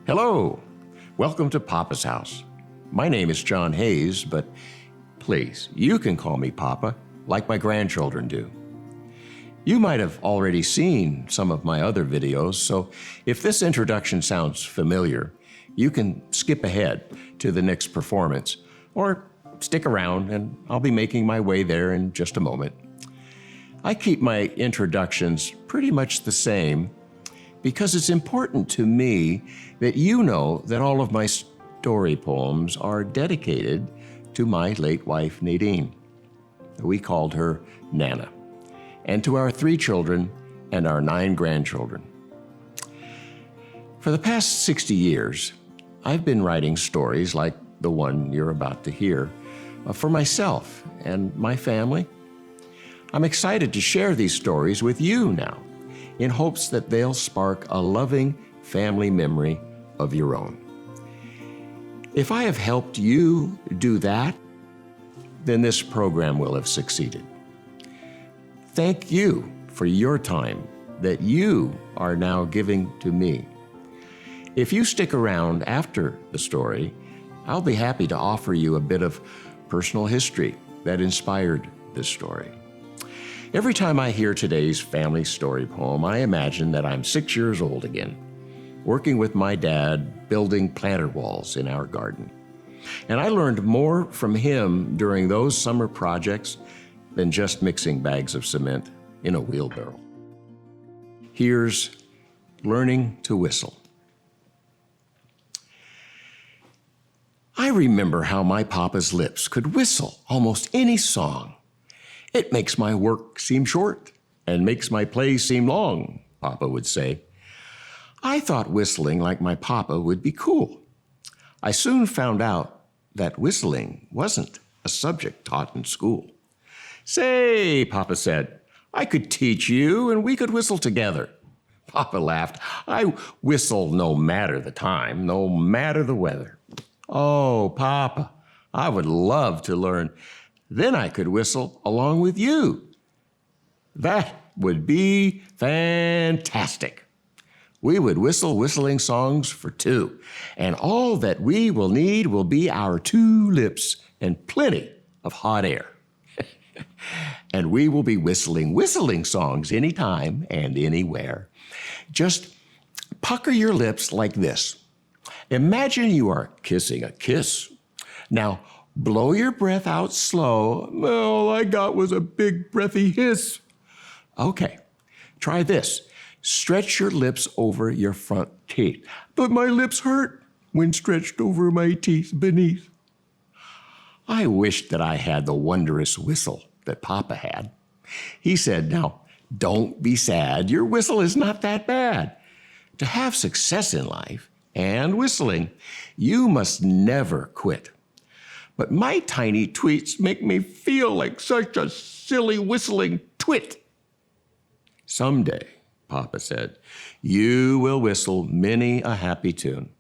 Hello, welcome to Papa's House. My name is John Hayes, but please, you can call me Papa, like my grandchildren do. You might have already seen some of my other videos, so if this introduction sounds familiar, you can skip ahead to the next performance, or stick around and I'll be making my way there in just a moment. I keep my introductions pretty much the same because it's important to me that you know that all of my story poems are dedicated to my late wife, Nadine. We called her Nana, and to our 3 children and our 9 grandchildren. For the past 60 years, I've been writing stories like the one you're about to hear for myself and my family. I'm excited to share these stories with you now, in hopes that they'll spark a loving family memory of your own. If I have helped you do that, then this program will have succeeded. Thank you for your time that you are now giving to me. If you stick around after the story, I'll be happy to offer you a bit of personal history that inspired this story. Every time I hear today's family story poem, I imagine that I'm 6 years old again, working with my dad, building planter walls in our garden. And I learned more from him during those summer projects than just mixing bags of cement in a wheelbarrow. Here's learning to whistle. I remember how my papa's lips could whistle almost any song. It makes my work seem short and makes my play seem long, Papa would say. I thought whistling like my papa would be cool. I soon found out that whistling wasn't a subject taught in school. Say, Papa said, I could teach you and we could whistle together. Papa laughed. I whistle no matter the time, no matter the weather. Oh, Papa, I would love to learn. Then I could whistle along with you. That would be fantastic. We would whistle whistling songs for 2, and all that we will need will be our 2 lips and plenty of hot air. And we will be whistling songs anytime and anywhere. Just pucker your lips like this. Imagine you are kissing a kiss. Now, blow your breath out slow. All I got was a big breathy hiss. Okay, try this. Stretch your lips over your front teeth. But my lips hurt when stretched over my teeth beneath. I wished that I had the wondrous whistle that Papa had. He said, now, don't be sad. Your whistle is not that bad. To have success in life and whistling, you must never quit. But my tiny tweets make me feel like such a silly whistling twit. Someday, Papa said, you will whistle many a happy tune.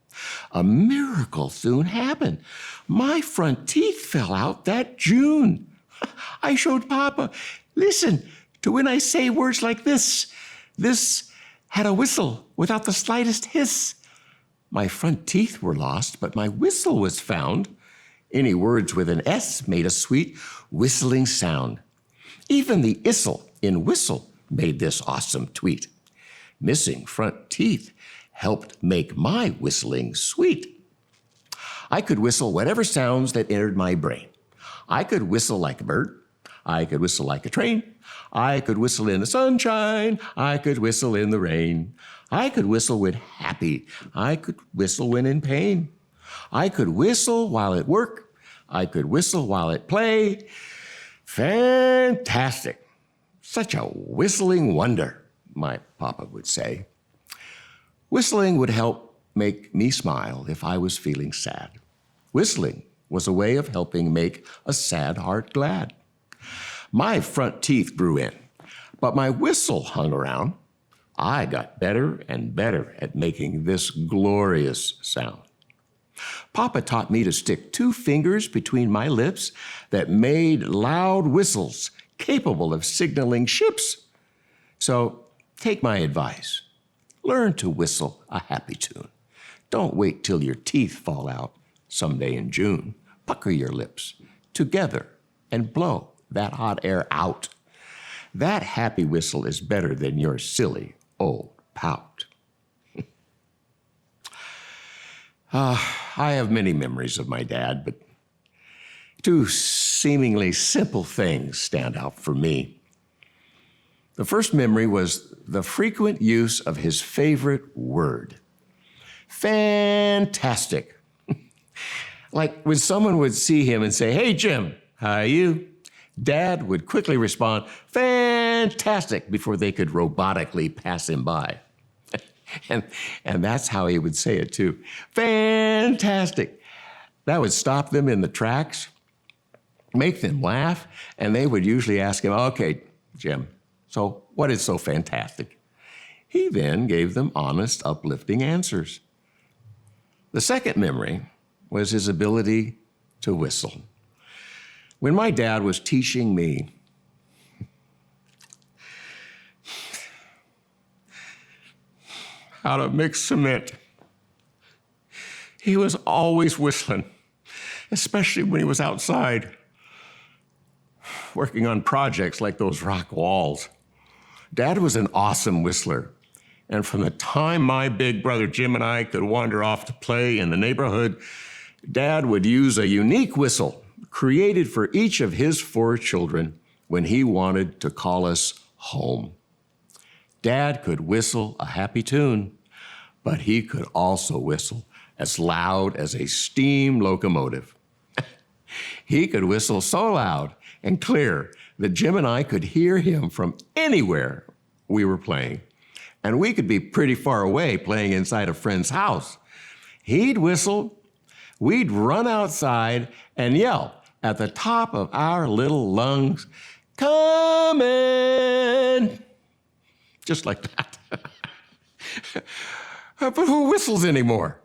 A miracle soon happened. My front teeth fell out that June. I showed Papa, listen to when I say words like this. This had a whistle without the slightest hiss. My front teeth were lost, but my whistle was found. Any words with an S made a sweet whistling sound. Even the istle in whistle made this awesome tweet. Missing front teeth helped make my whistling sweet. I could whistle whatever sounds that entered my brain. I could whistle like a bird. I could whistle like a train. I could whistle in the sunshine. I could whistle in the rain. I could whistle when happy. I could whistle when in pain. I could whistle while at work. I could whistle while at play. Fantastic. Such a whistling wonder, my Papa would say. Whistling would help make me smile if I was feeling sad. Whistling was a way of helping make a sad heart glad. My front teeth grew in, but my whistle hung around. I got better and better at making this glorious sound. Papa taught me to stick 2 fingers between my lips that made loud whistles capable of signaling ships. So take my advice. Learn to whistle a happy tune. Don't wait till your teeth fall out someday in June. Pucker your lips together and blow that hot air out. That happy whistle is better than your silly old pout. I have many memories of my dad, but two seemingly simple things stand out for me. The first memory was the frequent use of his favorite word, fantastic. Like when someone would see him and say, "Hey, Jim, how are you?" Dad would quickly respond, "Fantastic," before they could robotically pass him by. and that's how he would say it too. Fantastic. That would stop them in the tracks, make them laugh, and they would usually ask him, "Okay, Jim, so what is so fantastic?" He then gave them honest, uplifting answers. The second memory was his ability to whistle. When my dad was teaching me how to mix cement, he was always whistling, especially when he was outside working on projects like those rock walls. Dad was an awesome whistler. And from the time my big brother Jim and I could wander off to play in the neighborhood, Dad would use a unique whistle created for each of his 4 children when he wanted to call us home. Dad could whistle a happy tune, but he could also whistle as loud as a steam locomotive. He could whistle so loud and clear that Jim and I could hear him from anywhere we were playing. And we could be pretty far away playing inside a friend's house. He'd whistle, we'd run outside and yell at the top of our little lungs, "Come in!" Just like that. But who whistles anymore?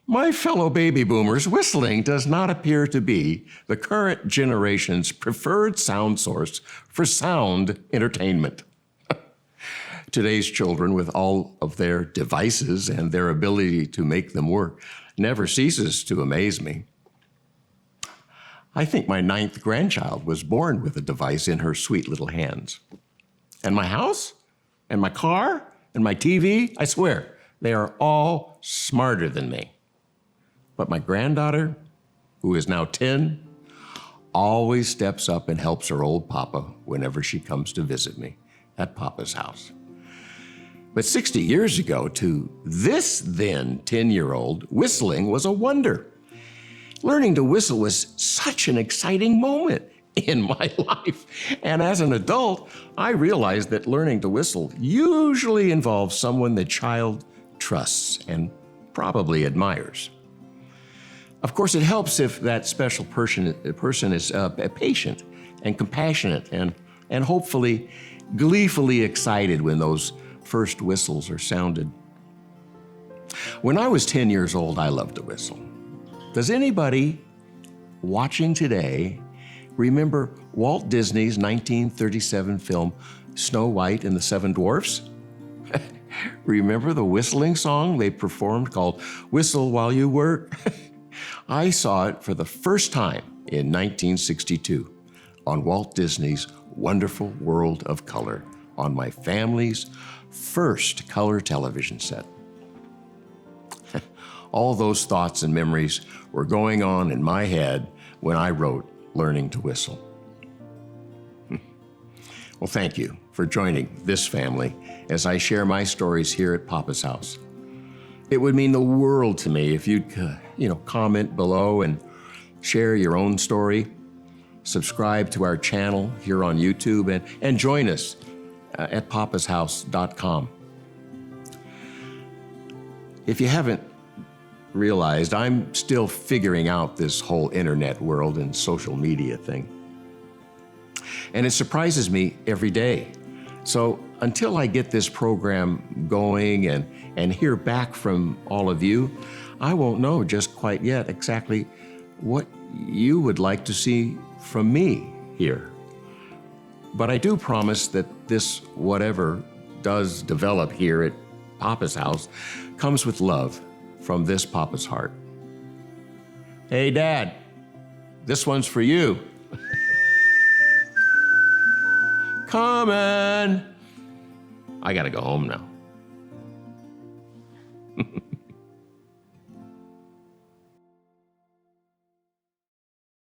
My fellow baby boomers, whistling does not appear to be the current generation's preferred sound source for sound entertainment. Today's children, with all of their devices and their ability to make them work, never ceases to amaze me. I think my 9th grandchild was born with a device in her sweet little hands. And my house, and my car, and my TV, I swear, they are all smarter than me. But my granddaughter, who is now 10, always steps up and helps her old papa whenever she comes to visit me at Papa's house. But 60 years ago, to this then 10-year-old, whistling was a wonder. Learning to whistle was such an exciting moment in my life. And as an adult, I realized that learning to whistle usually involves someone the child trusts and probably admires. Of course, it helps if that special person is patient and compassionate and hopefully gleefully excited when those first whistles are sounded. When I was 10 years old, I loved to whistle. Does anybody watching today remember Walt Disney's 1937 film, Snow White and the Seven Dwarfs? Remember the whistling song they performed called "Whistle While You Work"? I saw it for the first time in 1962 on Walt Disney's Wonderful World of Color on my family's first color television set. All those thoughts and memories were going on in my head when I wrote Learning to Whistle. Well, thank you for joining this family as I share my stories here at Papa's house. It would mean the world to me if you'd, comment below and share your own story. Subscribe to our channel here on YouTube and join us at papashouse.com. If you haven't realized, I'm still figuring out this whole internet world and social media thing. And it surprises me every day. So until I get this program going and hear back from all of you, I won't know just quite yet exactly what you would like to see from me here. But I do promise that this whatever does develop here at Papa's house comes with love from this Papa's heart. Hey, Dad, this one's for you. Coming. I gotta go home now.